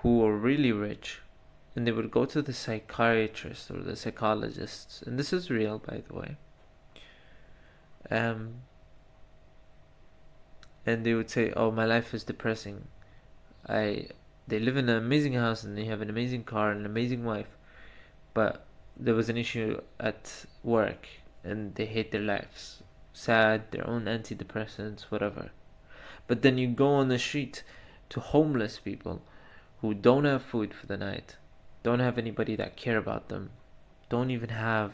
who were really rich, and they would go to the psychiatrist or the psychologists, and this is real, by the way. And they would say, "Oh, my life is depressing. They live in an amazing house and they have an amazing car and an amazing wife, but there was an issue at work and they hate their lives, sad, their own antidepressants, whatever." But then you go on the street to homeless people who don't have food for the night, don't have anybody that care about them, don't even have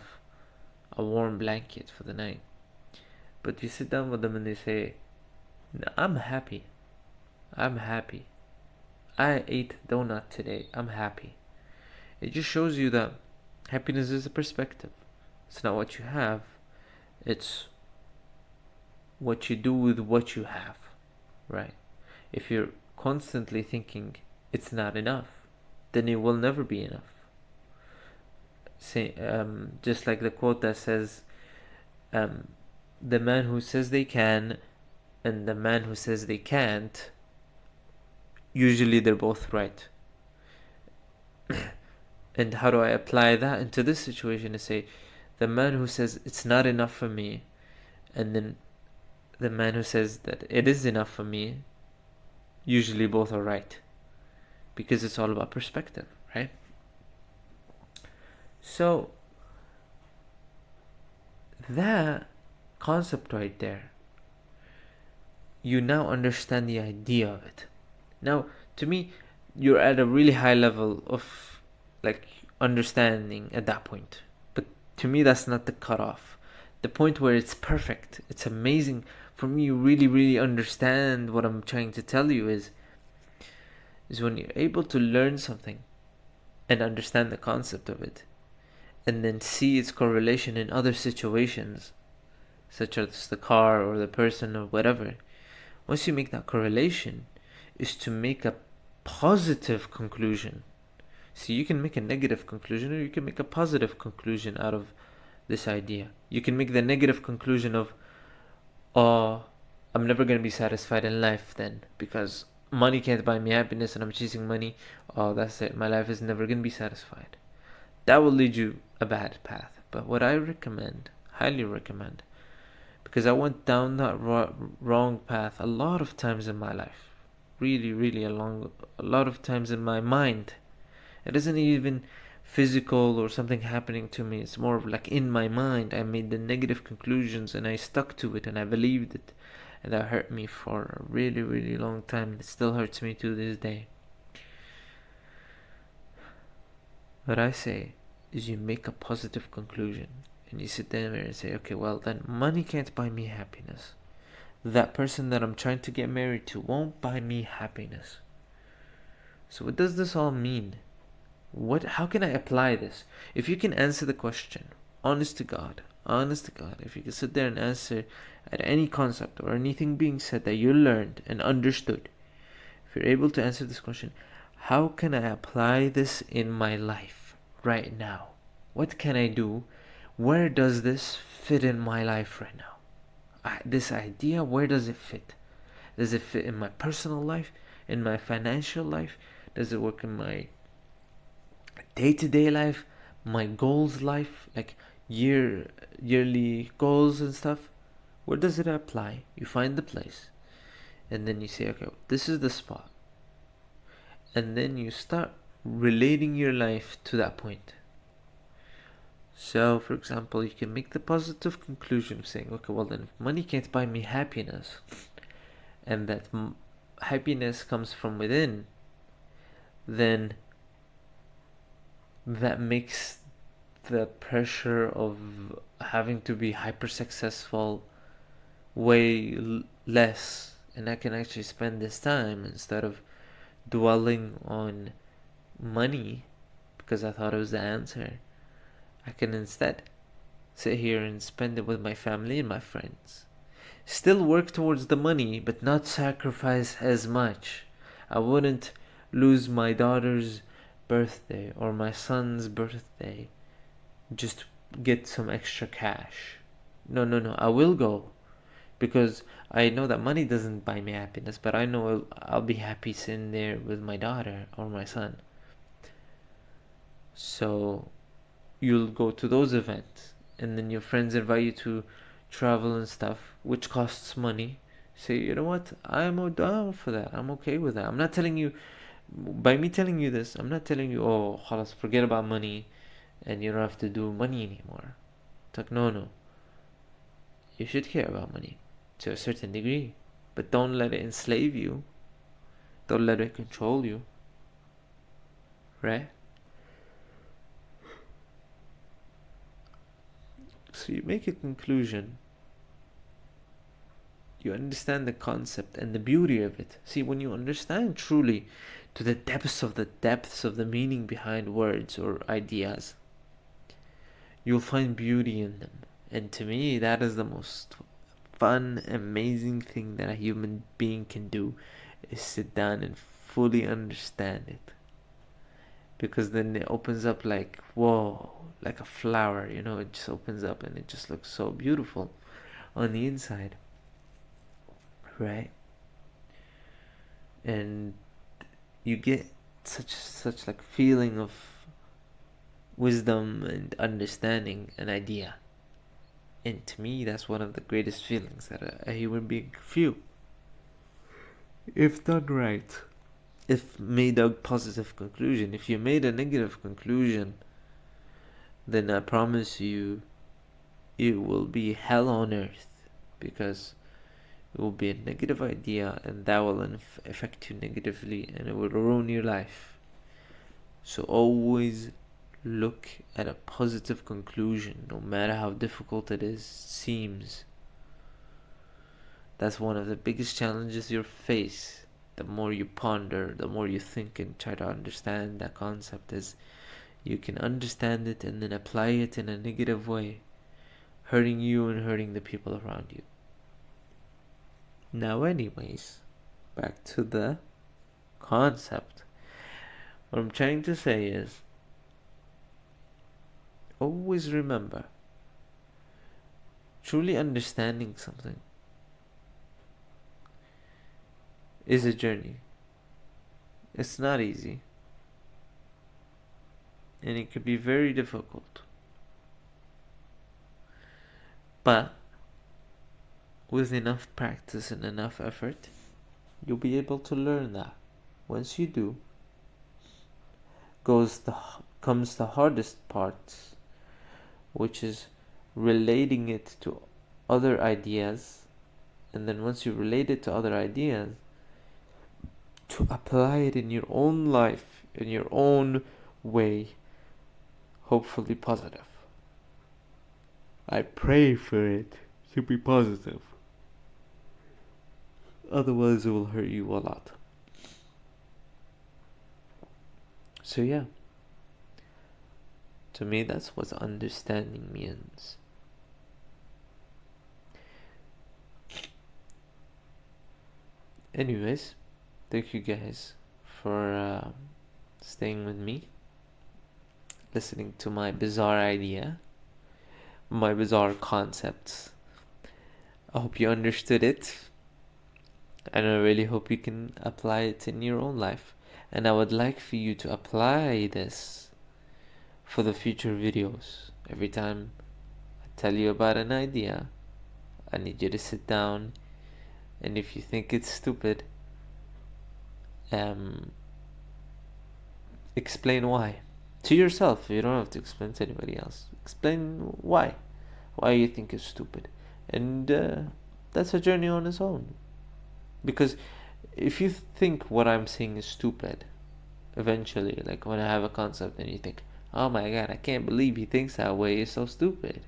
a warm blanket for the night. But you sit down with them and they say, "I'm happy. I'm happy. I ate donut today. I'm happy." It just shows you that happiness is a perspective. It's not what you have. It's what you do with what you have, right? If you're constantly thinking it's not enough, then it will never be enough. Just like the quote that says, the man who says they can and the man who says they can't, usually they're both right. And how do I apply that into this situation? To say, the man who says it's not enough for me, and then the man who says that it is enough for me, usually both are right. Because it's all about perspective, right? So, that concept right there, you now understand the idea of it. Now, to me, you're at a really high level of understanding at that point. But to me, that's not the cutoff. The point where it's perfect, it's amazing. For me, you really, really understand what I'm trying to tell you is when you're able to learn something and understand the concept of it, and then see its correlation in other situations, such as the car or the person or whatever. Once you make that correlation, is to make a positive conclusion. So you can make a negative conclusion, or you can make a positive conclusion out of this idea. You can make the negative conclusion of, "Oh, I'm never going to be satisfied in life then, because money can't buy me happiness and I'm chasing money. Oh, that's it. My life is never going to be satisfied." That will lead you a bad path. But what I recommend, highly recommend, because I went down that wrong path a lot of times in my life. Really, really a lot of times in my mind. It isn't even physical or something happening to me. It's more of like in my mind. I made the negative conclusions and I stuck to it and I believed it. And that hurt me for a really, really long time. It still hurts me to this day. What I say is, you make a positive conclusion and you sit there and say, okay, well then money can't buy me happiness. That person that I'm trying to get married to won't buy me happiness. So what does this all mean? How can I apply this? If you can answer the question, honest to God, if you can sit there and answer at any concept or anything being said that you learned and understood, if you're able to answer this question, how can I apply this in my life right now? What can I do? Where does this fit in my life right now? This idea, where does it fit? Does it fit in my personal life? In my financial life? Does it work in my day-to-day life? My goals life? Like yearly goals and stuff? Where does it apply? You find the place. And then you say, okay, this is the spot. And then you start relating your life to that point. So, for example, you can make the positive conclusion of saying, okay, well then, if money can't buy me happiness, and that happiness comes from within, then that makes the pressure of having to be hyper successful way less, and I can actually spend this time instead of dwelling on money because I thought it was the answer. I can instead sit here and spend it with my family and my friends. Still work towards the money, but not sacrifice as much. I wouldn't lose my daughter's birthday or my son's birthday just to get some extra cash. No. I will go because I know that money doesn't buy me happiness, but I know I'll be happy sitting there with my daughter or my son. So you'll go to those events, and then your friends invite you to travel and stuff, which costs money. Say, you know what, I'm down for that, I'm okay with that. I'm not telling you, by me telling you this, I'm not telling you, oh khalas, forget about money and you don't have to do money anymore. It's like, no, you should care about money to a certain degree, but don't let it enslave you, don't let it control you, right? So you make a conclusion, you understand the concept and the beauty of it. See, when you understand truly to the depths of the meaning behind words or ideas, you'll find beauty in them. And to me, that is the most fun, amazing thing that a human being can do, is sit down and fully understand it. Because then it opens up like, whoa, like a flower, it just opens up and it just looks so beautiful on the inside. Right? And you get such like feeling of wisdom and understanding an idea. And to me, that's one of the greatest feelings that a human being can feel, if done right. If made a positive conclusion. If you made a negative conclusion, then I promise you, it will be hell on earth, because it will be a negative idea and that will affect you negatively and it will ruin your life. So always look at a positive conclusion, no matter how difficult it seems. That's one of the biggest challenges you face. The more you ponder, the more you think and try to understand that concept, is you can understand it and then apply it in a negative way, hurting you and hurting the people around you. Now anyways, back to the concept. What I'm trying to say is, always remember, truly understanding something is a journey. It's not easy. And it could be very difficult. But with enough practice and enough effort, you'll be able to learn that. Once you do, comes the hardest part, which is relating it to other ideas. And then once you relate it to other ideas, to apply it in your own life, in your own way, hopefully positive. I pray for it to be positive. Otherwise, it will hurt you a lot. So yeah, to me, that's what understanding means. Anyways, thank you guys for staying with me, listening to my bizarre idea, my bizarre concepts. I hope you understood it, and I really hope you can apply it in your own life. And I would like for you to apply this for the future videos. Every time I tell you about an idea, I need you to sit down, and if you think it's stupid, explain why to yourself. You don't have to explain to anybody else. Explain why you think it's stupid, and that's a journey on its own. Because if you think what I'm saying is stupid, eventually, like when I have a concept and you think, oh my god, I can't believe he thinks that way, he's so stupid.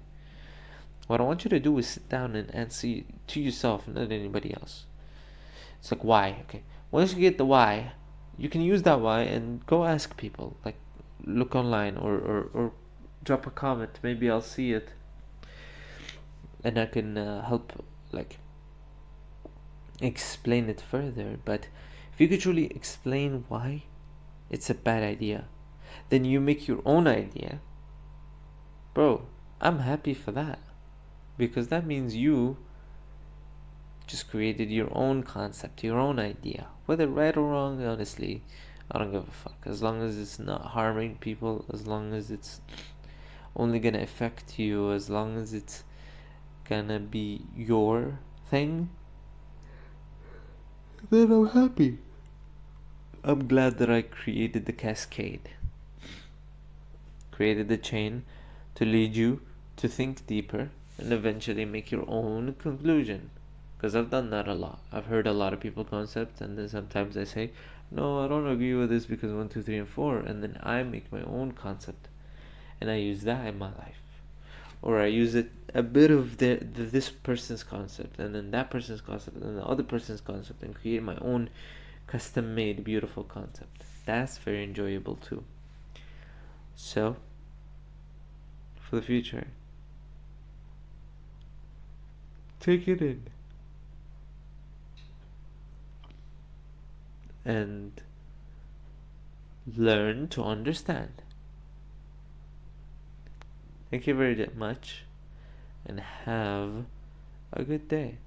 What I want you to do is sit down and answer to yourself, not anybody else. It's like, why? Okay, once you get the why, you can use that why and go ask people. Like, look online or drop a comment. Maybe I'll see it and I can help, like, explain it further. But if you could truly explain why it's a bad idea, then you make your own idea, bro, I'm happy for that, because that means you just created your own concept, your own idea. Whether right or wrong, honestly, I don't give a fuck. As long as it's not harming people, as long as it's only gonna affect you, as long as it's gonna be your thing, then I'm happy. I'm glad that I created the cascade, created the chain to lead you to think deeper and eventually make your own conclusion. Because I've done that a lot. I've heard a lot of people concepts, and then sometimes I say, no, I don't agree with this because 1, 2, 3, and 4, and then I make my own concept, and I use that in my life, or I use it a bit of this person's concept, and then that person's concept, and the other person's concept, and create my own custom-made beautiful concept. That's very enjoyable too. So, for the future, take it in and learn to understand. Thank you very much and have a good day.